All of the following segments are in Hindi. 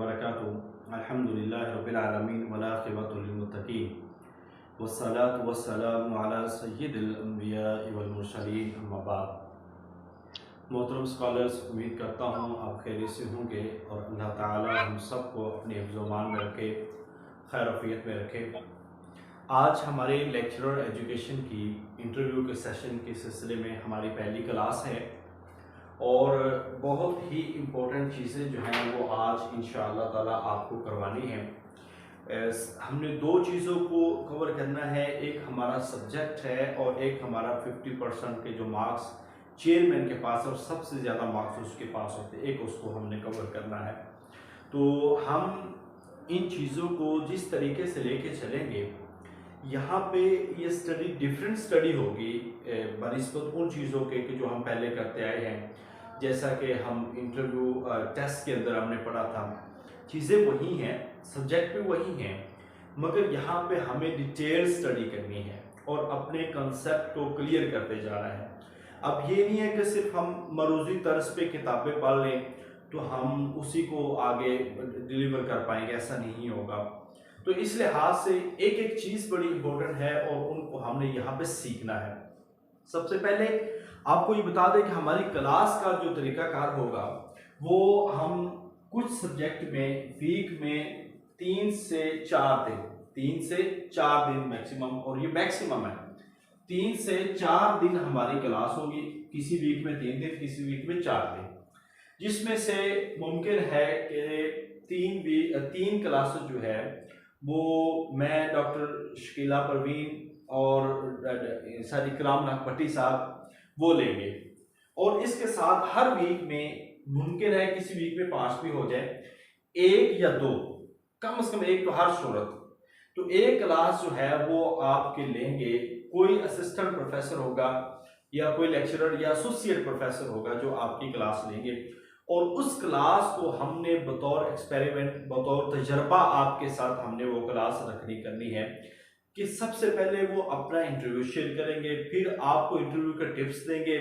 वबरकातुहू। अल्हम्दुलिल्लाहि रब्बिल आलमीन वल आक़िबतु लिल मुत्तक़ीन वस्सलातु वस्सलामु अला सय्यिदिल अंबियाइ वल मुरसलीन, अम्मा बाद। मोहतरम स्कॉलर्स, उम्मीद करता हूँ आप खैरियत से होंगे और अल्लाह ताला हम सबको अपने हिफ्ज़-ओ-मान में रखे, खैर आफ़ियत में रखे। आज हमारे लेक्चरर एजुकेशन की इंटरव्यू के सेशन के सिलसिले में हमारी पहली क्लास है और बहुत ही इम्पोर्टेंट चीज़ें जो हैं वो आज इंशाअल्लाह ताला आपको करवानी है। हमने दो चीज़ों को कवर करना है, एक हमारा सब्जेक्ट है और एक हमारा 50% के जो मार्क्स चेयरमैन के पास और सबसे ज़्यादा मार्क्स उसके पास होते हैं, एक उसको हमने कवर करना है। तो हम इन चीज़ों को जिस तरीके से लेके चलेंगे, यहाँ पे ये स्टडी डिफरेंट स्टडी होगी बनिस्बत उन चीज़ों के कि जो हम पहले करते आए हैं। जैसा कि हम इंटरव्यू टेस्ट के अंदर हमने पढ़ा था, चीज़ें वही हैं, सब्जेक्ट भी वही हैं, मगर यहाँ पे हमें डिटेल स्टडी करनी है और अपने कंसेप्ट को क्लियर करते जाना है। अब ये नहीं है कि सिर्फ हम मरूजी तर्ज पे किताबें पढ़ लें तो हम उसी को आगे डिलीवर कर पाएंगे, ऐसा नहीं होगा। तो इस लिहाज से एक एक चीज़ बड़ी इम्पोर्टेंट है और उनको हमने यहाँ पे सीखना है। सबसे पहले आपको ये बता दें कि हमारी क्लास का जो तरीकाकार होगा वो हम कुछ सब्जेक्ट में वीक में 3 से 4 दिन मैक्सिमम, और ये मैक्सिमम है, 3 से 4 दिन हमारी क्लास होगी। किसी वीक में 3 दिन, किसी वीक में 4 दिन, जिसमें से मुमकिन है कि 3 क्लासेस जो है वो मैं डॉक्टर शकीला परवीन और सर इकराम नागपट्टी साहब वो लेंगे, और इसके साथ हर वीक में मुमकिन है किसी वीक में 5 भी हो जाए, 1 या 2, कम से कम 1 तो हर सूरत। तो एक क्लास जो है वो आपके लेंगे, कोई असिस्टेंट प्रोफेसर होगा या कोई लेक्चरर या एसोसिएट प्रोफेसर होगा जो आपकी क्लास लेंगे, और उस क्लास को हमने बतौर एक्सपेरिमेंट, बतौर तजर्बा आपके साथ हमने वो क्लास करनी है कि सबसे पहले वो अपना इंटरव्यू शेयर करेंगे, फिर आपको इंटरव्यू के टिप्स देंगे,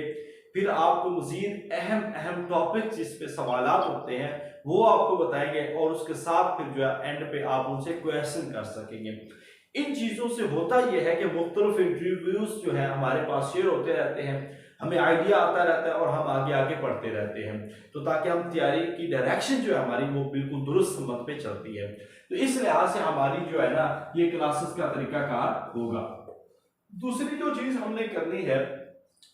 फिर आपको मजीद अहम टॉपिक जिस पे सवालात होते हैं वो आपको बताएंगे, और उसके साथ फिर जो है एंड पे आप उनसे क्वेश्चन कर सकेंगे। इन चीज़ों से होता यह है कि मुख्तलिफ इंटरव्यूज जो है हमारे पास शेयर होते रहते हैं, हमें आइडिया आता रहता है और हम आगे आगे पढ़ते रहते हैं, तो ताकि हम तैयारी की डायरेक्शन जो है हमारी वो बिल्कुल दुरुस्त मत पे चलती है। तो इस लिहाज से हमारी जो है ना ये क्लासेस का तरीकाकार होगा। दूसरी जो चीज़ हमने करनी है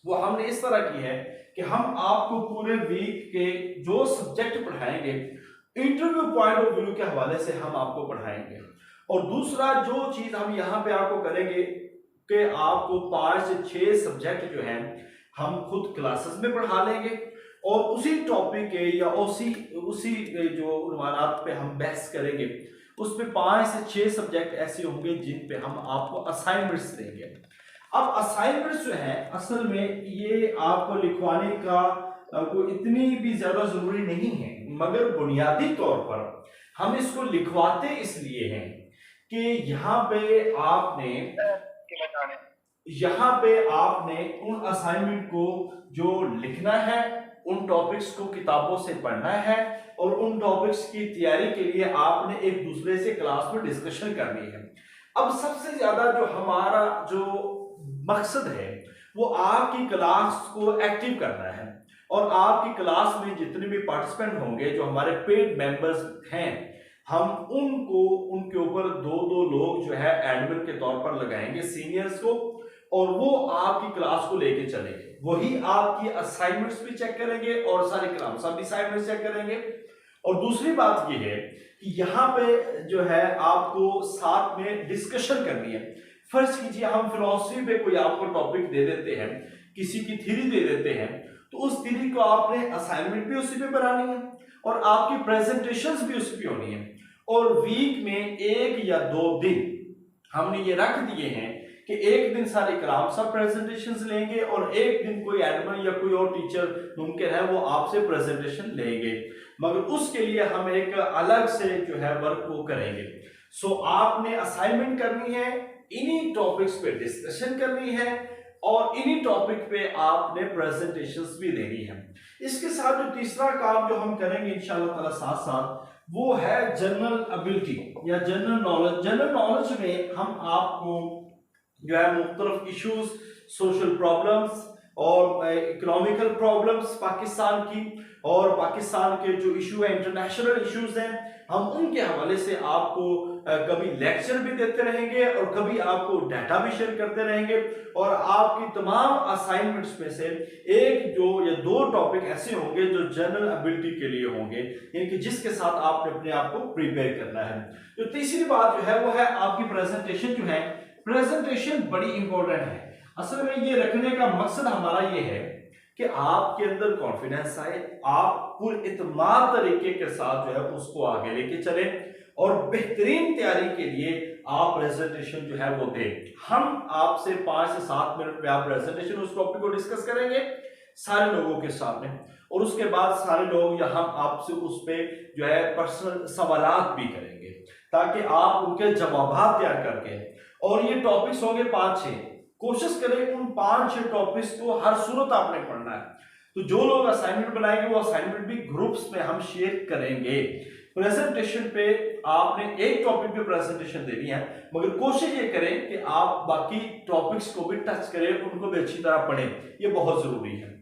वो हमने इस तरह की है कि हम आपको पूरे वीक के जो सब्जेक्ट पढ़ाएंगे इंटरव्यू पॉइंट ऑफ व्यू के हवाले से हम आपको पढ़ाएंगे, और दूसरा जो चीज़ हम यहाँ पे आपको करेंगे कि आपको 5 से 6 सब्जेक्ट जो हैं हम खुद क्लासेस में पढ़ा लेंगे, और उसी टॉपिक के या उसी जो उन्वानात पे हम बहस करेंगे उस पे 5 से 6 सब्जेक्ट ऐसे होंगे जिन पे हम आपको असाइनमेंट्स देंगे। अब असाइनमेंट्स जो है असल में ये आपको लिखवाने का कोई इतनी भी ज्यादा जरूरी नहीं है, मगर बुनियादी तौर पर हम इसको लिखवाते इसलिए हैं कि यहाँ पे आपने उन असाइनमेंट को जो लिखना है, उन टॉपिक्स को किताबों से पढ़ना है, और उन टॉपिक्स की तैयारी के लिए आपने एक दूसरे से क्लास में डिस्कशन करनी है। अब सबसे ज्यादा जो हमारा जो मकसद है वो आपकी क्लास को एक्टिव करना है, और आपकी क्लास में जितने भी पार्टिसिपेंट होंगे जो हमारे पेड मेंबर्स हैं, हम उनके ऊपर 2-2 लोग जो है एडमिन के तौर पर लगाएंगे, सीनियर्स को, और वो आपकी क्लास को लेके चलेंगे। वही आपकी असाइनमेंट्स भी चेक करेंगे और सारे क्लास सब असाइनमेंट्स चेक करेंगे। और दूसरी बात ये है कि यहाँ पे जो है आपको साथ में डिस्कशन करनी है। फर्ज कीजिए हम फिलॉसफी पे कोई आपको टॉपिक दे देते हैं, किसी की थ्योरी दे देते हैं, तो उस थ्योरी को आपने असाइनमेंट भी उसी पे बनानी है और आपकी प्रेजेंटेशंस भी उसी पे होनी है, और वीक में 1 या 2 दिन हमने ये रख दिए हैं कि एक दिन सारे कलाम सब प्रेजेंटेशंस लेंगे और एक दिन कोई एडमिन या कोई और टीचर मुमकिन है वो आपसे प्रेजेंटेशन लेंगे, मगर उसके लिए हम एक अलग से जो है वर्क वो करेंगे। सो आपने असाइनमेंट करनी है, इन्हीं टॉपिक्स पे डिस्कशन करनी है, और इन्हीं टॉपिक पे आपने प्रेजेंटेशंस भी देनी है। इसके साथ जो तीसरा काम जो हम करेंगे इंशाअल्लाह ताला साथ साथ वो है जनरल एबिलिटी या जनरल नॉलेज। जनरल नॉलेज में हम आपको जो है मुख्तलिफ इश्यूज, सोशल प्रॉब्लम्स और इकोनॉमिकल प्रॉब्लम्स पाकिस्तान की, और पाकिस्तान के जो इशू है, इंटरनेशनल इश्यूज हैं, हम उनके हवाले से आपको कभी लेक्चर भी देते रहेंगे और कभी आपको डाटा भी शेयर करते रहेंगे। और आपकी तमाम असाइनमेंट्स में से एक जो या दो टॉपिक ऐसे होंगे जो जनरल एबिलिटी के लिए होंगे, यानी कि जिसके साथ आपने अपने आप को प्रिपेयर करना है। जो तीसरी बात जो है वो है आपकी प्रेजेंटेशन जो है। प्रेजेंटेशन बड़ी इंपॉर्टेंट है। असल में ये रखने का मकसद हमारा ये है कि आपके अंदर कॉन्फिडेंस आए, आप पूरे इत्मीनान तरीके के साथ जो है उसको आगे लेके चले और बेहतरीन तैयारी के लिए आप प्रेजेंटेशन जो है वो दें। हम आपसे 5 से 7 मिनट में आप प्रेजेंटेशन उस टॉपिक को डिस्कस करेंगे सारे लोगों के सामने, और उसके बाद सारे लोग या हम आपसे उस पे जो है पर्सनल सवालात भी करेंगे ताकि आप उनके जवाब तैयार करके, और ये टॉपिक्स होंगे 5-6। कोशिश करें उन 5-6 टॉपिक्स को हर सूरत आपने पढ़ना है। तो जो लोग असाइनमेंट बनाएंगे वो असाइनमेंट भी ग्रुप्स में हम शेयर करेंगे। प्रेजेंटेशन पे आपने एक टॉपिक पे प्रेजेंटेशन देनी है, मगर कोशिश ये करें कि आप बाकी टॉपिक्स को भी टच करें, उनको भी अच्छी तरह पढ़ें, ये बहुत जरूरी है।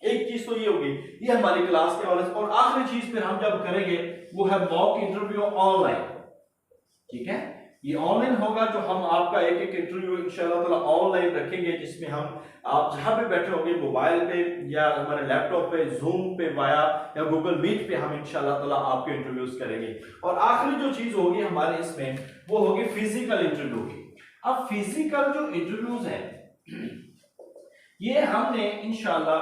एक चीज तो ये होगी, ये हमारी क्लास के हवाले से। और आखिरी चीज फिर हम जब करेंगे वो है मॉक इंटरव्यू ऑनलाइन। ठीक है, ये ऑनलाइन होगा, जो हम आपका एक एक इंटरव्यू इंशाल्लाह ताला ऑनलाइन रखेंगे, जिसमें हम आप जहां पे बैठे होंगे, मोबाइल पे या हमारे लैपटॉप पे, जूम पे, वाया या गूगल मीट पे हम इंशाल्लाह ताला आपके इंटरव्यूज करेंगे। और आखिरी जो चीज होगी हमारे इसमें वो होगी फिजिकल इंटरव्यू की। अब फिजिकल जो इंटरव्यूज हैं ये हमने इंशाल्लाह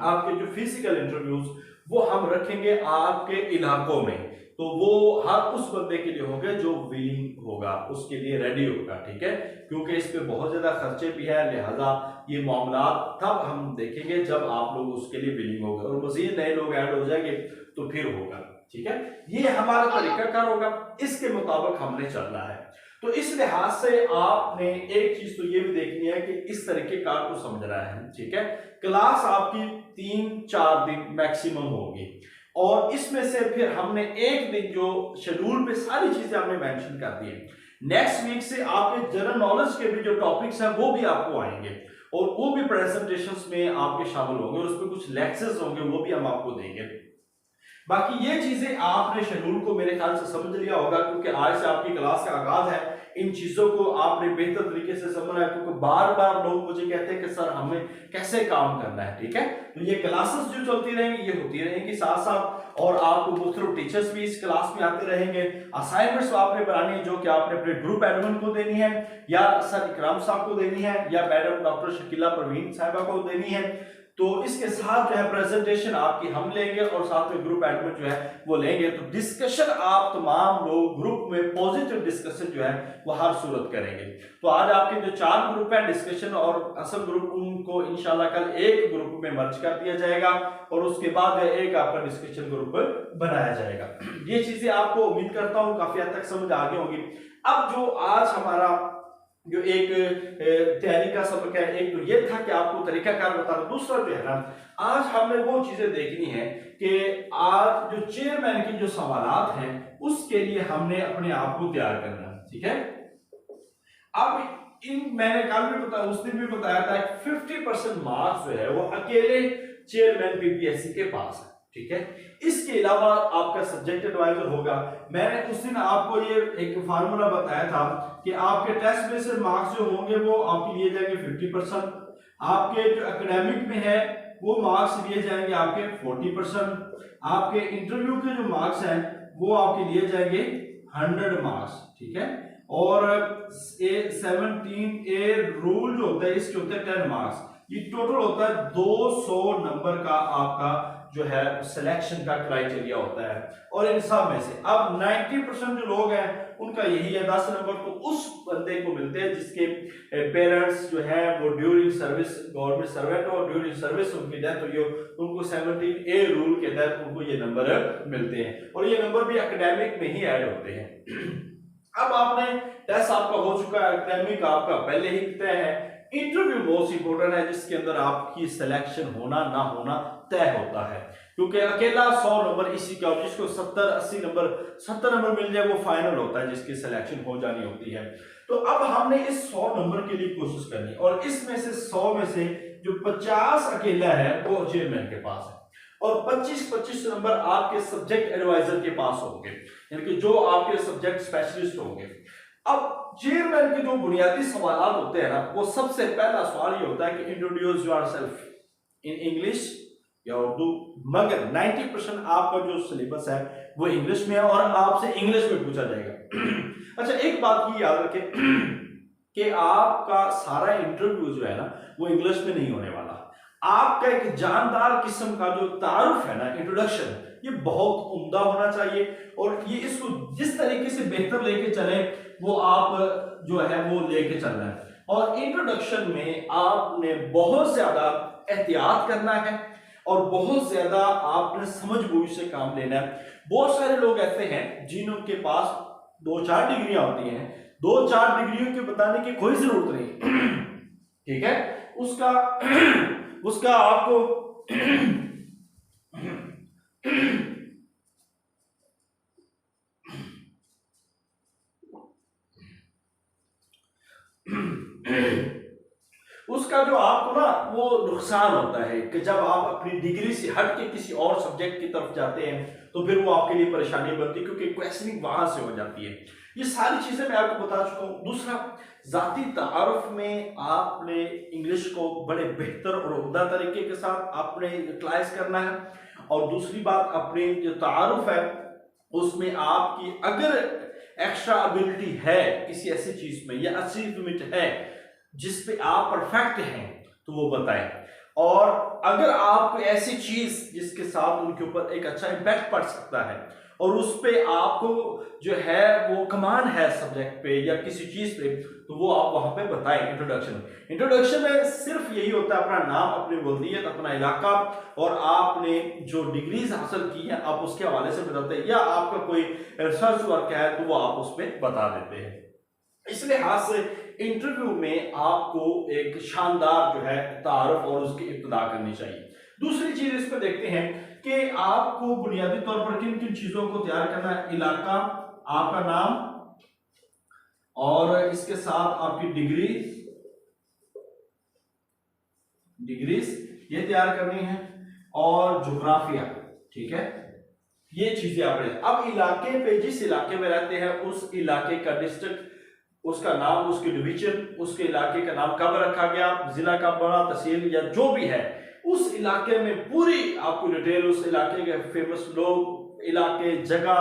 आपके जो फिजिकल इंटरव्यूज वो हम रखेंगे आपके इलाकों में। तो वो हर उस बंदे के लिए होंगे जो विलिंग होगा, उसके लिए रेडी होगा। ठीक है, क्योंकि इस पे बहुत ज्यादा खर्चे भी है, लिहाजा ये मामला तब हम देखेंगे जब आप लोग उसके लिए विलिंग होगा, और मजीद नए लोग ऐड हो जाएंगे तो फिर होगा। ठीक है, ये हमारा तरीकाकार होगा, इसके मुताबिक हमने चलना है। तो इस लिहाज से आपने एक चीज तो ये भी देखनी है कि इस तरीके कार को समझना है। ठीक है, क्लास आपकी 3-4 दिन मैक्सिमम होगी, और इसमें से फिर हमने एक दिन जो शेड्यूल पे सारी चीजें हमने मेंशन कर दी है। नेक्स्ट वीक से आपके जनरल नॉलेज के भी जो टॉपिक्स हैं वो भी आपको आएंगे, और वो भी प्रेजेंटेशंस में आपके शामिल होंगे, और उसमें कुछ लेक्चर्स होंगे वो भी हम आपको देंगे। बाकी ये चीजें आपने शेड्यूल को मेरे ख्याल से समझ लिया होगा, क्योंकि आज से आपकी क्लास का आगाज है। इन चीजों को आपने बेहतर तरीके से समझना है, क्योंकि बार बार लोग मुझे कहते हैं कि सर हमें कैसे काम करना है। ठीक है, तो ये क्लासेस जो चलती रहेंगी ये होती रहेंगी साथ साथ, और आपको मुख्तलिफ टीचर्स भी इस क्लास में आते रहेंगे। असाइनमेंट्स आपने बनानी है जो कि आपने अपने ग्रुप एडमिन को देनी है, या सर इकराम साहब को देनी है, या मैडम डॉक्टर शकीला परवीन साहिबा को देनी है। तो इसके साथ जो है प्रेजेंटेशन आपकी हम लेंगे, और साथ में ग्रुप एडमिन जो है वो लेंगे। तो डिस्कशन आप तमाम लोग ग्रुप में पॉजिटिव डिस्कशन जो है वो हर सूरत करेंगे। तो आज आपके जो 4 ग्रुप है डिस्कशन और असल ग्रुप, उनको इंशाल्लाह कल एक ग्रुप में मर्ज कर दिया जाएगा, और उसके बाद एक आपका डिस्कशन ग्रुप बनाया जाएगा। ये चीजें आपको उम्मीद करता हूँ काफी हद तक समझ आ गई होगी। अब जो आज हमारा जो एक तैयारी का सबक है, एक तो ये था कि आपको तरीकाकार बताना, दूसरा जो है ना आज हमने वो चीजें देखनी है कि आज जो चेयरमैन की जो सवालात हैं उसके लिए हमने अपने आप को तैयार करना। ठीक है, अब मैंने कल भी बताया, उस दिन भी बताया था 50% मार्क्स जो है वो अकेले चेयरमैन पीपीएससी के पास है। ठीक है, इसके अलावा आपका सब्जेक्ट एडवाइजर होगा। मैंने उस दिन आपको ये एक फार्मूला बताया था कि आपके टेस्ट में से मार्क्स जो होंगे वो आपके लिए जाएंगे 50%, आपके जो एकेडमिक में है वो मार्क्स लिए जाएंगे आपके 40%, आपके इंटरव्यू के जो मार्क्स हैं वो आपके लिए जाएंगे 100 मार्क्स। ठीक है, और 17A रूल जो होता है इसके होते हैं 10 मार्क्स। ये टोटल होता है 200 नंबर का आपका जो है सिलेक्शन का क्राइटेरिया होता है। और इन सब में से अब 90% जो लोग हैं उनका यही है 10 नंबर, तो उस बंदे को मिलते हैं जिसके पेरेंट्स जो है वो ड्यूरिंग सर्विस गवर्नमेंट सर्वेंट और ड्यूरिंग सर्विस उनकी डेथ हुई हो, उनको 17A रूल के तहत उनको ये नंबर मिलते हैं, और ये नंबर भी एकेडमिक में ही ऐड होते हैं। अब आपने टेस्ट आपका हो चुका है, एकेडमिक आपका पहले ही तय है, इंटरव्यू मोस्ट इंपोर्टेंट है जिसके अंदर आपकी सिलेक्शन होना ना होना तय होता है। क्योंकि अकेला 100 नंबर इसी का, जिसको 70 नंबर मिल जाए वो फाइनल होता है, जिसकी सिलेक्शन हो जानी होती है। तो अब हमने इस 100 नंबर के लिए कोशिश करनी, और इसमें से 100 में से जो 50 अकेला है वो चेयरमैन के पास है, और 25-25 नंबर आपके सब्जेक्ट एडवाइजर के पास होंगे, यानी कि जो आपके सब्जेक्ट स्पेशलिस्ट होंगे। अब चेयरमैन के जो बुनियादी सवाल होते हैं ना, वो सबसे पहला सवाल ये होता है कि इंट्रोड्यूस योरसेल्फ इन इंग्लिश या उर्दू, मगर 90% आपका जो सिलेबस है वो इंग्लिश में है और आपसे इंग्लिश में पूछा जाएगा। अच्छा, एक बात की याद रखें कि आपका सारा इंटरव्यू जो है ना वो इंग्लिश में नहीं होने वाला। आपका एक जानदार किस्म का जो तारुफ है ना, इंट्रोडक्शन, ये बहुत उम्दा होना चाहिए, और ये इसको जिस तरीके से बेहतर लेके चले वो आप जो है वो लेके चलना है। और इंट्रोडक्शन में आपने बहुत ज्यादा एहतियात करना है और बहुत ज्यादा आपने समझ बूझ से काम लेना है। बहुत सारे लोग ऐसे हैं जिनके पास 2-4 डिग्रियां होती हैं, 2-4 डिग्रियों के बताने की कोई जरूरत नहीं, ठीक है, उसका आपको उसका जो आपको ना वो नुकसान होता है कि जब आप अपनी डिग्री से हट के किसी और सब्जेक्ट की तरफ जाते हैं तो फिर वो आपके लिए परेशानी बनती है, क्योंकि क्वेश्चनिंग वहां से हो जाती है। ये सारी चीजें मैं आपको बता चुका हूं। दूसरा, जाती तारुफ में आपने इंग्लिश को बड़े बेहतर और उम्दा तरीके के साथ आपने यूटिलाइज करना है। और दूसरी बात, अपनी जो तारुफ है उसमें आपकी अगर एक्स्ट्रा एबिलिटी है किसी ऐसी चीज में या अचीवमेंट है जिस पे आप परफेक्ट हैं तो वो बताएं, और अगर आप कोई ऐसी चीज जिसके साथ उनके ऊपर एक अच्छा इंपैक्ट पड़ सकता है और उस पे आपको जो है वो कमान है सब्जेक्ट पे या किसी चीज पे, तो वो आप वहां पे बताएं। इंट्रोडक्शन में सिर्फ यही होता है अपना नाम, अपनी वल्दियत, अपना इलाका, और आपने जो डिग्रीज हासिल की है आप उसके हवाले से बताते हैं, या आपका कोई रिसर्च वर्क है तो वो आप उस पर बता देते हैं। इस लिहाज से इंटरव्यू में आपको एक शानदार जो है तारुफ और उसकी इब्तिदा करनी चाहिए। दूसरी चीज इस पर देखते हैं कि आपको बुनियादी तौर पर किन किन चीजों को तैयार करना है। इलाका, आपका नाम, और इसके साथ आपकी डिग्रीज ये तैयार करनी है, और जोग्राफिया, ठीक है, ये चीजें आपने। अब इलाके पे, जिस इलाके में रहते हैं उस इलाके का डिस्ट्रिक्ट, उसका नाम, उसकी डिवीजन, उसके इलाके का नाम कब रखा गया, जिला कब बना, तहसील या जो भी है, उस इलाके में पूरी आपको डिटेल, उस इलाके के फेमस लोग, इलाके, जगह,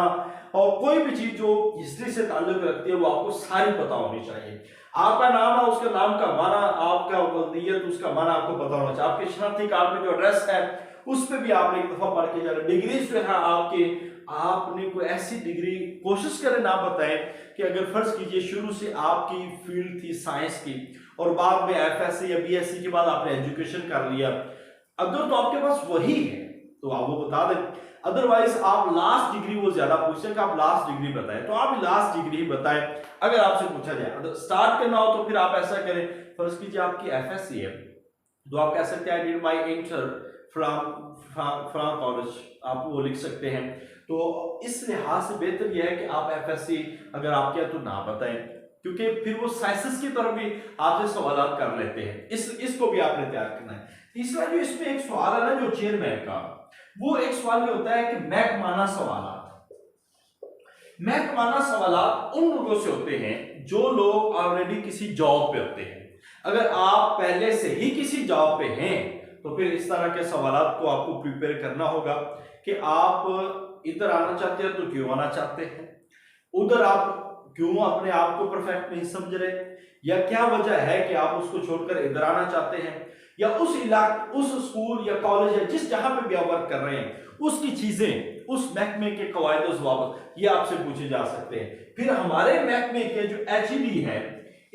और कोई भी चीज जो हिस्ट्री से ताल्लुक रखती है वो आपको सारी पता होनी चाहिए। आपका नाम है, उसका नाम का माना, आपका वल्दियत, उसका माना आपको पता होना चाहिए। आपके शनाख्ती कार्ड में जो एड्रेस है उस पर भी आपने एक दफा पढ़ के जाना। डिग्री जो है आपने कोई ऐसी डिग्री कोशिश करें ना बताएं कि अगर फर्ज कीजिए शुरू से आपकी फील्ड थी साइंस की और बाद में एफएससी या बीएससी के बाद आपने एजुकेशन कर लिया, अगर तो आपके पास वही है तो आप वो बता दें। अदरवाइज आप लास्ट डिग्री, वो ज्यादा पूछते हैं कि आप लास्ट डिग्री बताएं, तो आप लास्ट डिग्री बताएं। अगर आपसे पूछा जाए अगर स्टार्ट करना हो तो फिर आप ऐसा करें, फर्ज कीजिए आपकी एफएससी है तो आप कह सकते हैं I did my inter from college, आप वो लिख सकते हैं। तो इस लिहाज से बेहतर यह है कि आप एफएससी अगर आप क्या तो ना बताएं, क्योंकि फिर वो साइंसेस की तरफ भी आपसे सवाल कर लेते हैं। इसको भी आपने तैयार करना है। तीसरा जो इसमें एक सवाल है ना जो चेयरमैन का, वो एक सवाल ये होता है कि महकमाना सवालात। महकमाना सवालात उन लोगों से होते हैं जो लोग ऑलरेडी किसी जॉब पे होते हैं। अगर आप पहले से ही किसी जॉब पे हैं तो फिर इस तरह के सवालात को आपको प्रिपेयर करना होगा कि आप इधर आना चाहते हैं तो क्यों आना चाहते हैं, उधर आप क्यों अपने आप को परफेक्ट नहीं समझ रहे, या क्या वजह है कि आप उसको छोड़कर इधर आना चाहते हैं, या उस इलाके, उस स्कूल या कॉलेज या जिस जहां पे भी आप वर्क कर रहे हैं उसकी चीजें, उस महकमे के कवायद ज़वाबित ये आपसे पूछे जा सकते हैं। फिर हमारे महकमे के जो एचईडी है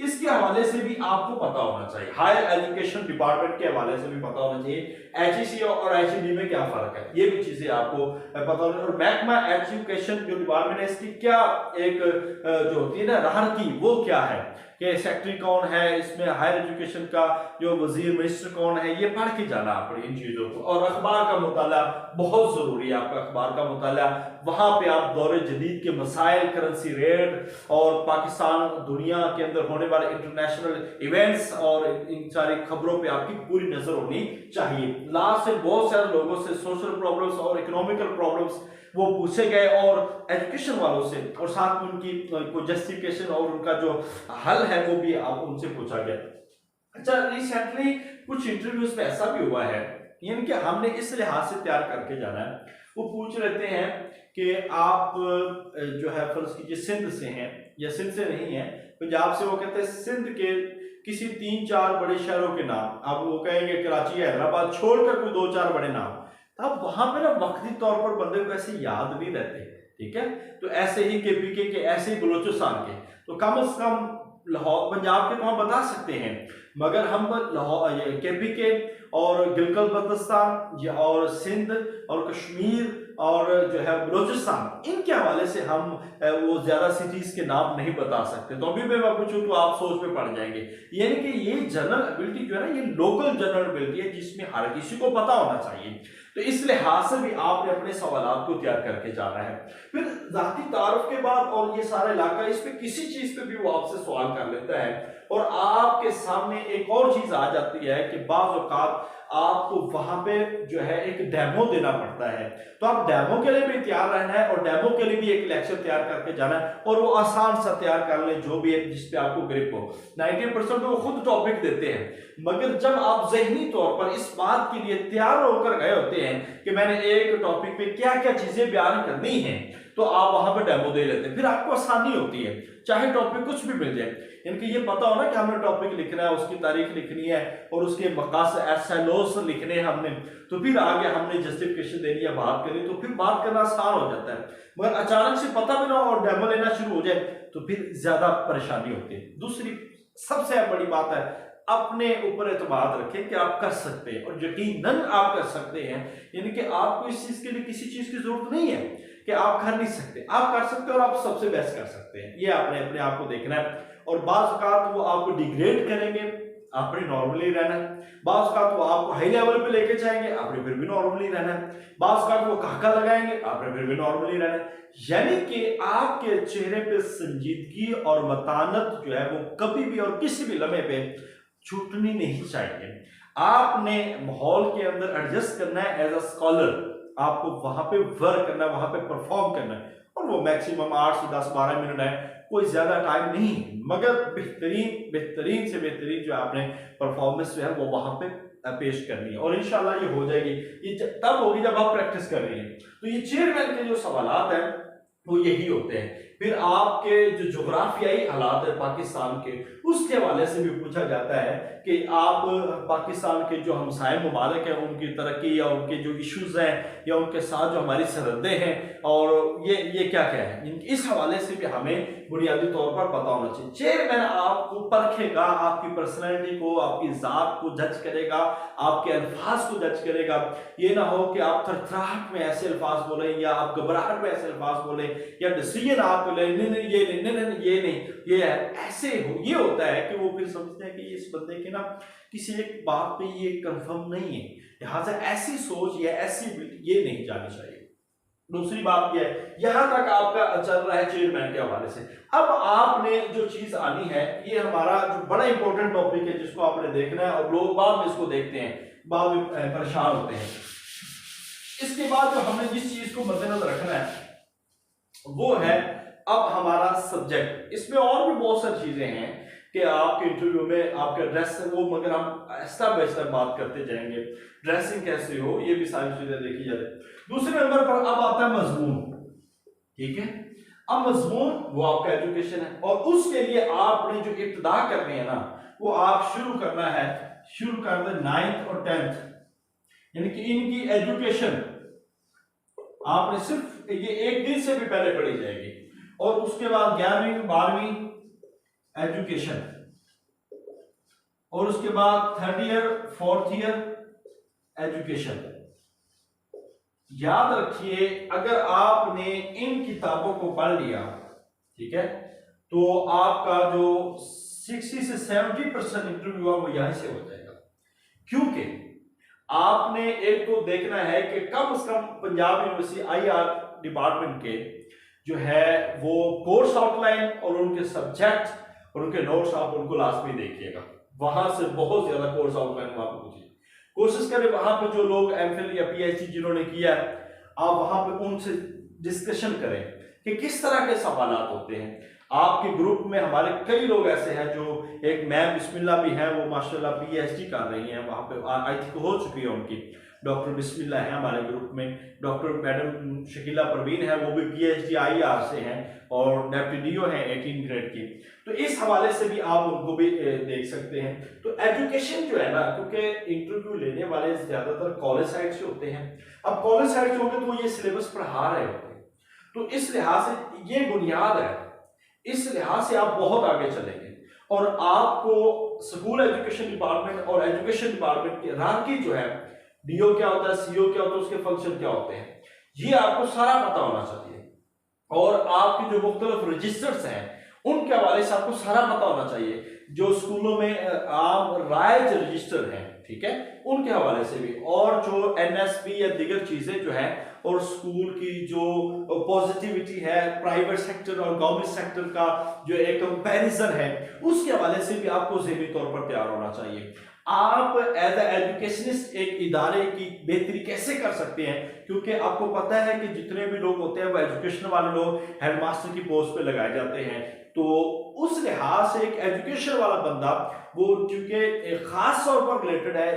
इसके हवाले से भी आपको पता होना चाहिए, हायर एजुकेशन डिपार्टमेंट के हवाले से भी पता होना चाहिए एचईसी और एचईडी में क्या फर्क है, ये भी चीजें आपको पता होना। और महकमा एजुकेशन जो डिपार्टमेंट है इसकी क्या एक जो होती है ना राहरकी, वो क्या है कि सेक्रेटरी कौन है, इसमें हायर एजुकेशन का जो वजीर मिनिस्टर कौन है, ये पढ़ के जाना आपको इन चीजों को। और अखबार का मुताला बहुत जरूरी है, आपका अखबार का मुताला, वहां पे आप दौरे जदीद के मसाइल, करेंसी रेट और पाकिस्तान दुनिया के अंदर होने वाले इंटरनेशनल इवेंट्स और इन सारी खबरों पे आपकी पूरी नजर होनी चाहिए। लास्ट से बहुत सारे लोगों से सोशल प्रॉब्लम्स और इकोनॉमिकल प्रॉब्लम्स वो पूछे गए और एजुकेशन वालों से, और साथ में उनकी कोई जस्टिफिकेशन और उनका जो हल है वो भी आप उनसे पूछा गया। अच्छा, रिसेंटली कुछ इंटरव्यूज में ऐसा भी हुआ है, यानी कि हमने इस लिहाज से तैयार करके जाना है, वो पूछ लेते हैं कि आप जो है फर्ज कीजिए सिंध से हैं या सिंध से नहीं है, पंजाब से, वो कहते हैं सिंध के किसी 3-4 बड़े शहरों के नाम, आप वो कहेंगे कराची हैदराबाद छोड़कर कोई 2-4 बड़े नाम, अब वहां पे ना वक्ती तौर पर बंदे को ऐसे याद नहीं रहते, ठीक है। तो ऐसे ही केपीके के, ऐसे ही बलोचिस्तान के, तो कम से कम लाहौर पंजाब के तो हम बता सकते हैं, मगर हम लाहौर केपीके और गिलगित बल्तिस्तान और सिंध और कश्मीर और जो है बलोचिस्तान, इनके हवाले से हम वो ज्यादा सिटीज के नाम नहीं बता सकते। तो अभी मैं पूछूं तो आप सोच में पड़ जाएंगे, यानी कि ये जनरल एबिलिटी जो है ना, ये लोकल जनरल एबिलिटी है जिसमें हर किसी को पता होना चाहिए। तो इस लिहाज से भी आपने अपने सवालात को तैयार करके जाना है। फिर जाती तारुफ के बाद और ये सारा इलाका, इस पे किसी चीज पे भी वो आपसे सवाल कर लेता है, और आपके सामने एक और चीज आ जाती है कि बाज़ औक़ात आपको वहां पे जो है एक डेमो देना पड़ता है, तो आप डेमो के लिए भी तैयार रहना है और डेमो के लिए भी एक लेक्चर तैयार करके जाना है, और वो आसान सा तैयार कर लें जो भी है जिसपे आपको ग्रिप हो। 90% तो वो खुद टॉपिक देते हैं, मगर जब आप ज़हनी तौर पर इस बात के लिए तैयार होकर गए होते हैं कि मैंने एक टॉपिक पे क्या क्या चीजें बयान करनी है, तो आप वहां पे डेमो दे लेते हैं, फिर आपको आसानी होती है, चाहे टॉपिक कुछ भी मिल जाए। इनके ये पता हो ना कि हमने टॉपिक लिखना है, उसकी तारीख लिखनी है और उसके मकासद एसएलओस लिखने हैं हमने, तो फिर आगे हमने जस्टिफिकेशन देनी है, बात करनी, तो फिर बात करना आसान हो जाता है। मगर अचानक से पता भी ना हो और डेमो लेना शुरू हो जाए तो फिर ज्यादा परेशानी होती है। दूसरी सबसे बड़ी बात है, अपने ऊपर एतमाद रखें कि आप कर सकते हैं, और यकीनन आप कर सकते हैं, यानी कि आपको इस चीज के लिए किसी चीज की जरूरत नहीं है कि आप कर नहीं सकते, आप कर सकते हैं और आप सबसे बेस्ट कर सकते हैं। ये आपने अपने आप को देखना है। और बाज़ औक़ात वो आपको डिग्रेड करेंगे, आपने नॉर्मली रहना है, बाज़ औक़ात वो आपको हाई लेवल पे लेके जाएंगे, आपने फिर भी नॉर्मली रहना है, बाज़ औक़ात वो काका लगाएंगे, आपने फिर भी नॉर्मली रहना है। यानी कि आपके चेहरे पे संजीदगी और मतानत जो है वो कभी भी और किसी भी लम्हे पे छूटनी नहीं चाहिए। आपने माहौल के अंदर एडजस्ट करना है एज अ स्कॉलर, आपको वहां पे वर्क करना है, वहां पे परफॉर्म करना है, और वो मैक्सिमम 8 से 10-12 मिनट है, कोई ज्यादा टाइम नहीं, मगर बेहतरीन से बेहतरीन जो आपने परफॉर्मेंस जो है वो वहां पे पेश करनी है, और इंशाल्लाह ये हो जाएगी। ये तब होगी जब आप प्रैक्टिस कर रही हैं। तो ये चेयरमैन के जो सवालात हैं वो यही होते हैं। फिर आपके जो जोग्राफियाई हालात है पाकिस्तान के, उसके हवाले से भी पूछा जाता है कि आप पाकिस्तान के जो हमसाये ममालिक हैं उनकी तरक्की या उनके जो इश्यूज हैं या उनके साथ जो हमारी सरहदें हैं, और ये क्या क्या है, इस हवाले से भी हमें बुनियादी तौर पर पता होना चाहिए। चेयरमैन आपको परखेगा, आपकी पर्सनैलिटी को, आपकी ज़ात को जज करेगा, आपके अल्फाज को जज करेगा। ये ना हो कि आप थरथराहट में ऐसे अल्फाज बोले या आप घबराहट में ऐसे अल्फाज बोले या डिसीजन आप ले, नहीं ये नहीं, ये नहीं, ये है, ऐसे हो, ये होता है कि वो फिर समझते हैं कि इस बंदे के ना किसी एक बात पे ये कंफर्म नहीं है, लिहाजा ऐसी सोच या ऐसी ये नहीं जानी चाहिए। दूसरी बात यह है, यहां तक आपका चल रहा है चेयरमैन के हवाले से। अब आपने जो चीज आनी है, ये हमारा जो बड़ा इंपॉर्टेंट टॉपिक है जिसको आपने देखना है, और लोग बाद में इसको देखते हैं, बाद में परेशान होते हैं। इसके बाद जो हमने जिस चीज को मद्देनजर रखना है वो है अब हमारा सब्जेक्ट। इसमें और भी बहुत सारी चीजें हैं कि आपके इंटरव्यू में आपका ड्रेस वो, मगर हम स्टेप बाय स्टेप बात करते जाएंगे, ड्रेसिंग कैसे हो, ये भी सारी चीजें देखी जाती है। दूसरे नंबर पर अब आता है मजमून, ठीक है। अब मजमून वो आपका एजुकेशन है, और उसके लिए आपने जो इब्तिदा करनी है ना, वो आप शुरू करना है, शुरू कर दे 9th और 10th, यानी कि इनकी एजुकेशन आपने सिर्फ ये एक दिन से भी पहले पढ़ी जाएगी, और उसके बाद 11वीं 12वीं एजुकेशन, और उसके बाद third year, fourth year education. याद रखिए, अगर आपने इन किताबों को पढ़ लिया, ठीक है, तो आपका जो 60 से 70% इंटरव्यू है वो यहीं से हो जाएगा। क्योंकि आपने एक तो देखना है कि कम से कम पंजाब यूनिवर्सिटी आईआर डिपार्टमेंट के जो है वो कोर्स आउटलाइन और उनके सब्जेक्ट और उनके नोट्स आप उनको लास्ट में देखिएगा। वहां से बहुत ज्यादा कोर्स आउटलाइन वहां पर पूछिए, कोशिश करें वहां पे जो लोग एमफिल या पीएचडी जिन्होंने किया है, आप वहां पे उनसे डिस्कशन करें कि किस तरह के सवालात होते हैं। आपके ग्रुप में हमारे कई लोग ऐसे हैं, जो एक मैम बिस्मिल्लाह भी हैं, वो माशाल्लाह पीएचडी कर रही हैं, वहां पे आई थिंक हो चुकी है उनकी, डॉक्टर बिस्मिल्लाह है हमारे ग्रुप में, डॉक्टर मैडम शकीला परवीन है, वो भी पीएचडी आईआर से हैं और डेप्यूटीडीओ हैं 18 ग्रेड की। तो इस हवाले से भी आप उनको भी देख सकते हैं। तो एजुकेशन जो है ना, क्योंकि इंटरव्यू लेने वाले ज्यादातर कॉलेज साइड से होते हैं, अब कॉलेज साइड से होंगे तो ये सिलेबस पढ़ा रहे होते हैं, तो इस लिहाज से ये बुनियाद है, इस लिहाज से आप बहुत आगे चलेंगे। और आपको स्कूल एजुकेशन डिपार्टमेंट और एजुकेशन डिपार्टमेंट के रांकी जो है, डीओ क्या होता है, सीओ क्या होता है, उसके फंक्शन क्या होते हैं, ये आपको सारा पता होना चाहिए। और आपके जो मुख्तलिफ रजिस्टर्स हैं उनके हवाले से आपको सारा पता होना चाहिए। जो स्कूलों में आम राइज रजिस्टर हैं, ठीक है, उनके हवाले से भी, और जो एनएसपी या दीगर चीजें जो है, और स्कूल की जो पॉजिटिविटी है प्राइवेट सेक्टर और गवर्नमेंट सेक्टर का जो एक कंपैरिजन है, उसके हवाले से भी आपको ज़हनी तौर पर तैयार होना चाहिए। आप एज ए एजुकेशनिस्ट एक इदारे की बेहतरी कैसे कर सकते हैं, क्योंकि आपको पता है कि जितने भी लोग होते हैं वो एजुकेशन वाले लोग हेडमास्टर की पोस्ट पे लगाए जाते हैं। तो उस लिहाज से एक एजुकेशन वाला बंदा, वो चूंकि खास तौर पर रिलेटेड है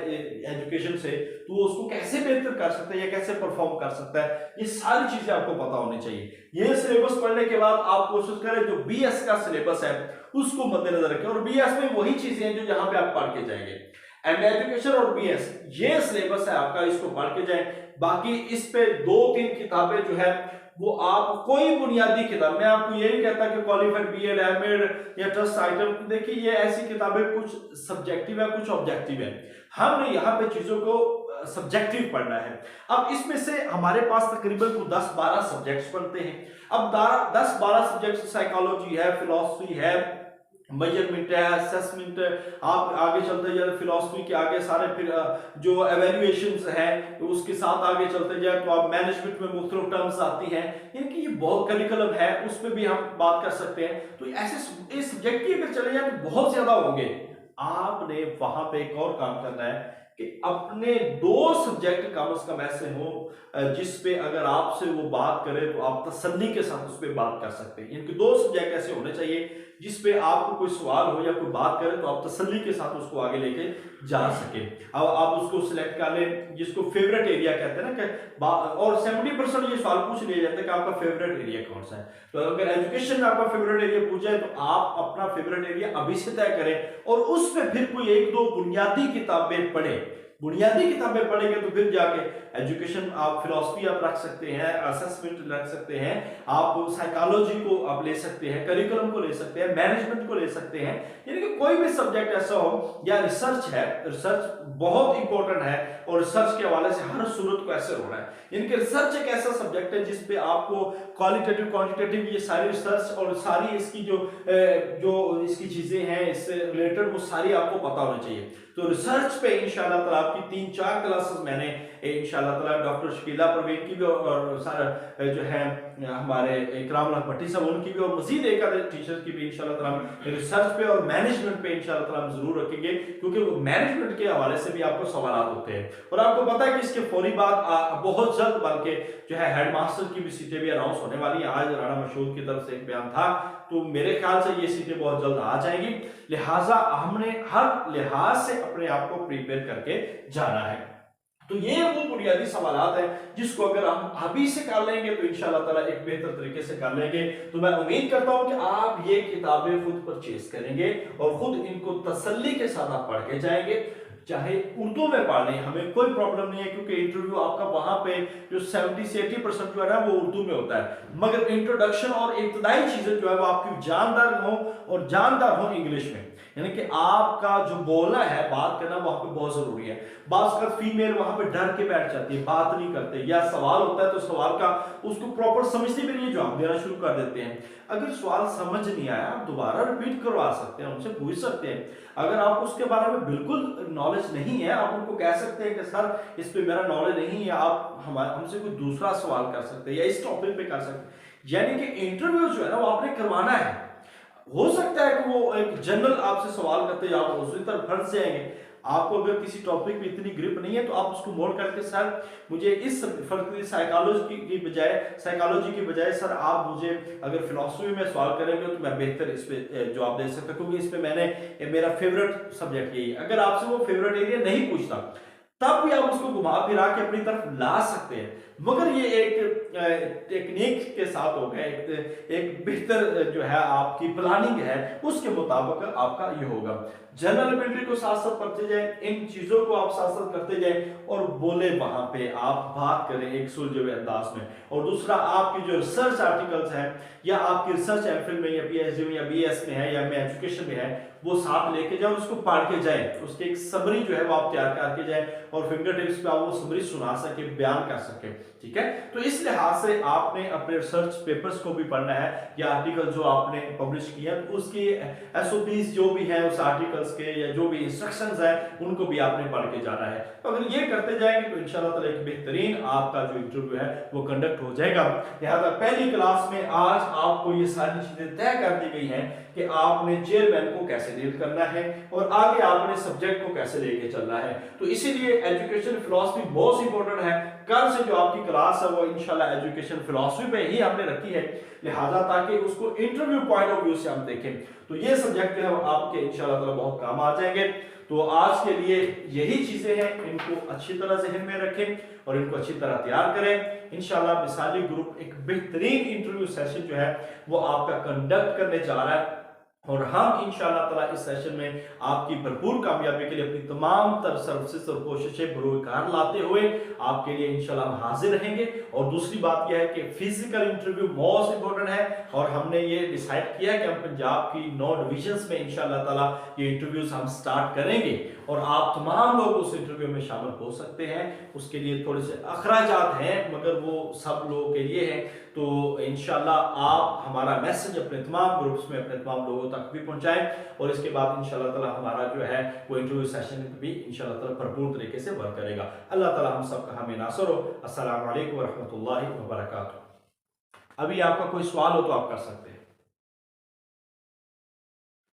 एजुकेशन से, तो वो उसको कैसे बेहतर कर सकता है या कैसे परफॉर्म कर सकता है, ये सारी चीजें आपको पता होनी चाहिए। ये सिलेबस पढ़ने के बाद आप कोशिश करें जो बीएस का सिलेबस है उसको मद्देनजर रखें, और बीएस में वही चीजें हैं जो यहाँ पे आप पढ़ के जाएंगे। एम एजुकेशन और बीएस ये सिलेबस है आपका, इसको पढ़ के जाएं। बाकी इस पे 2-3 किताबें जो है वो आप कोई बुनियादी किताब, मैं आपको ये नहीं कहता कि क्वालिफाइड बीएड एमएड या ट्रस्ट आइटम, देखिए ये ऐसी किताबें कुछ सब्जेक्टिव है कुछ ऑब्जेक्टिव है, हमने यहाँ पे चीजों को सब्जेक्टिव पढ़ना है। अब इसमें से हमारे पास तकरीबन 10-12 सब्जेक्ट्स पढ़ते हैं। अब 10-12 सब्जेक्ट साइकोलॉजी है, फिलॉसफी है, मेजरमेंट है, असेसमेंट, आप आगे चलते जाए फिलॉसफी के आगे सारे फिर जो एवेल्युएशंस है उसके साथ आगे चलते जाए तो आप मैनेजमेंट में मुख्तलिफ टर्म्स आती हैं, यानी ये बहुत करिकुलम है, उस पर भी हम बात कर सकते हैं। तो ऐसे इस सब्जेक्ट की अगर चले जाए तो बहुत ज्यादा होंगे। आपने वहां पे एक और काम करना है कि अपने 2 सब्जेक्ट कम से कम ऐसे हो जिस पे अगर आपसे वो बात करे तो आप तसल्ली के साथ उस पर बात कर सकते हैं। इनके 2 सब्जेक्ट ऐसे होने चाहिए जिस पे आपको कोई सवाल हो या कोई बात करे तो आप तसल्ली के साथ उसको आगे लेके जा सके। अब आप उसको सिलेक्ट कर लें जिसको फेवरेट एरिया कहते हैं ना कि, और 70% ये सवाल पूछ लिया जाता है कि आपका फेवरेट एरिया कौन सा है। तो अगर एजुकेशन में आपका फेवरेट एरिया पूछा है तो आप अपना फेवरेट एरिया अभी से तय करें और उसमें फिर कोई 1-2 बुनियादी किताबें पढ़ें। बुनियादी किताबें पढ़ेंगे तो फिर जाके एजुकेशन, आप फिलॉसफी आप रख सकते हैं, असेसमेंट रख सकते हैं, आप साइकोलॉजी को आप ले सकते हैं, करिकुलम को ले सकते हैं, मैनेजमेंट को ले सकते हैं, यानी कि कोई भी सब्जेक्ट ऐसा हो, या रिसर्च है, रिसर्च बहुत इंपॉर्टेंट है और रिसर्च के हवाले से हर सूरत को ऐसे होना है। यानी कि रिसर्च एक ऐसा सब्जेक्ट है जिसपे आपको क्वालिटेटिव क्वांटिटेटिव ये सारी रिसर्च और सारी इसकी जो इसकी चीजें हैं इससे रिलेटेड वो सारी आपको पता होनी चाहिए। तो रिसर्च पे इंशाल्लाह ताला आपकी 3-4 क्लासेस मैंने इंशाल्लाह ताला डॉक्टर शकीला परवीन की भी और सारा जो है हमारे इकराम भट्टी साहब उनकी भी और मजीद एक आधे टीचर्स की भी इंशाल्लाह ताला रिसर्च पे और मैनेजमेंट पे इंशाल्लाह ताला हम जरूर रखेंगे, क्योंकि मैनेजमेंट के हवाले से भी आपको सवाल होते हैं। और आपको पता है कि इसके फौरी बाद बहुत जल्द बल्कि जो है हेडमास्टर की भी सीटें भी अनाउंस होने वाली है। आज राणा मशहूद की तरफ से एक बयान था, तो मेरे ख्याल से ये सीटें बहुत जल्द आ जाएंगी, लिहाजा हमने हर लिहाज से अपने आप को प्रिपेयर करके जाना है। तो ये वो बुनियादी सवालात हैं जिसको अगर हम अभी से कर लेंगे तो इंशाल्लाह ताला एक बेहतर तरीके से कर लेंगे। तो मैं उम्मीद करता हूं कि आप ये किताबें खुद परचेज करेंगे और खुद इनको तसल्ली के साथ आप पढ़ के जाएंगे। चाहे उर्दू में पढ़ लें, हमें कोई प्रॉब्लम नहीं है, क्योंकि इंटरव्यू आपका वहां पे जो 70 से 80% जो है ना वो उर्दू में होता है, मगर इंट्रोडक्शन और इब्तदाई चीजें जो है वो आपकी जानदार हो और जानदार हो इंग्लिश में, यानी कि आपका जो बोलना है, बात करना वहां पे बहुत जरूरी है। बात कर फीमेल वहां पे डर के बैठ जाती है, बात नहीं करते, या सवाल होता है तो सवाल का उसको प्रॉपर समझते भी नहीं, जवाब देना शुरू कर देते हैं। अगर सवाल समझ नहीं आया आप दोबारा रिपीट करवा सकते हैं, उनसे पूछ सकते हैं। अगर आप उसके बारे में बिल्कुल नॉलेज नहीं है, आप उनको कह सकते हैं कि सर इस पे मेरा नॉलेज नहीं है, आप हमसे कोई दूसरा सवाल कर सकते हैं या इस टॉपिक पे कर सकते हैं। यानी कि इंटरव्यू जो है ना वो आपने करवाना है। हो सकता है कि वो एक जनरल आपसे सवाल करते हैं, आप उसी तरह फंस जाएंगे। आपको अगर किसी टॉपिक में इतनी ग्रिप नहीं है तो आप उसको मोड़ करके सर मुझे इस साइकोलॉजी की बजाय सर आप मुझे अगर फिलॉसफी में सवाल करेंगे तो मैं बेहतर इस पे जवाब दे सकता, क्योंकि इस पे मेरा फेवरेट सब्जेक्ट यही है। अगर आपसे वो फेवरेट एरिया नहीं पूछता तब भी आप उसको घुमा फिरा के अपनी तरफ ला सकते हैं, मगर ये एक टेक्निक के साथ होगा, एक बेहतर जो है आपकी प्लानिंग है उसके मुताबिक आपका ये होगा। जनरल एबिलिटी को साथ साथ करते जाए, इन चीजों को आप साथ साथ करते जाए और बोले वहां पे आप बात करें एक सुलझे हुए अंदाज में। और दूसरा, आपकी जो रिसर्च आर्टिकल्स हैं या आपकी रिसर्च एमफिल में या पीएचडी में या बीएस में है या में एजुकेशन में है, वो साथ लेके जाए, उसको पढ़ के जाए, उसकी एक समरी जो है वो आप तैयार करके जाए और फिंगर टिप्स पे आप वो समरी सुना सके, बयान कर सके। ठीक है, तो इस लिहाज से आपने अपने रिसर्च पेपर्स को भी पढ़ना है या आर्टिकल जो आपने पब्लिश किया तो उसकी एसओपीज जो भी है उस आर्टिकल्स के या जो भी इंस्ट्रक्शंस है उनको भी आपने पढ़ के जाना है। तो अगर ये करते जाएंगे तो इंशाल्लाह ताला एक बेहतरीन आपका जो इंटरव्यू है वो कंडक्ट हो जाएगा। लिहाजा पहली क्लास में आज आपको ये सारी चीजें तय कर दी गई हैं कि आपने चेयरमैन को कैसे डील करना है और आगे आपने सब्जेक्ट को कैसे लेके चलना है। तो इसीलिए एजुकेशन फिलॉसफी बहुत इंपॉर्टेंट है। कल से जो आपकी क्लास है वो इंशाल्लाह एजुकेशन फिलॉसफी पे ही हमने रखी है, लिहाजा ताकि उसको इंटरव्यू पॉइंट ऑफ व्यू से हम देखें तो ये सब्जेक्ट है आपके इंशाल्लाह ताला बहुत काम आ जाएंगे। तो आज के लिए यही चीजें हैं, इनको अच्छी तरह जहन में रखें और इनको अच्छी तरह तैयार करें। इंशाल्लाह मिसाली ग्रुप एक बेहतरीन इंटरव्यू सेशन जो है वो आपका कंडक्ट करने जा रहा है और हम इंशाल्लाह ताला इस सेशन में आपकी भरपूर कामयाबी के लिए अपनी तमाम तरह सर्विसेज और कोशिशें बरूकार लाते हुए आपके लिए इंशाल्लाह हम हाजिर रहेंगे। और दूसरी बात यह है कि फिजिकल इंटरव्यू मोस्ट इंपॉर्टेंट है और हमने ये डिसाइड किया है कि हम पंजाब की 9 डिविजन्स में इंशाल्लाह ताला ये इंटरव्यूज हम स्टार्ट करेंगे और आप तमाम लोग उस इंटरव्यू में शामिल हो सकते हैं। उसके लिए थोड़े से अखराजात हैं मगर वो सब लोगों के लिए हैं। तो इंशाल्लाह आप हमारा मैसेज अपने तमाम ग्रुप्स में अपने तमाम लोगों तक भी पहुंचाएं और इसके बाद इंशाल्लाह ताला हमारा जो है वो इंटरव्यू सेशन भी इंशाल्लाह ताला भरपूर तरीके से वर्क करेगा। अल्लाह ताला हम सब का हमें नासर हो। अस्सलाम वालेकुम व रहमतुल्लाहि व बरकातुहू। अभी आपका कोई सवाल हो तो आप कर सकते हैं।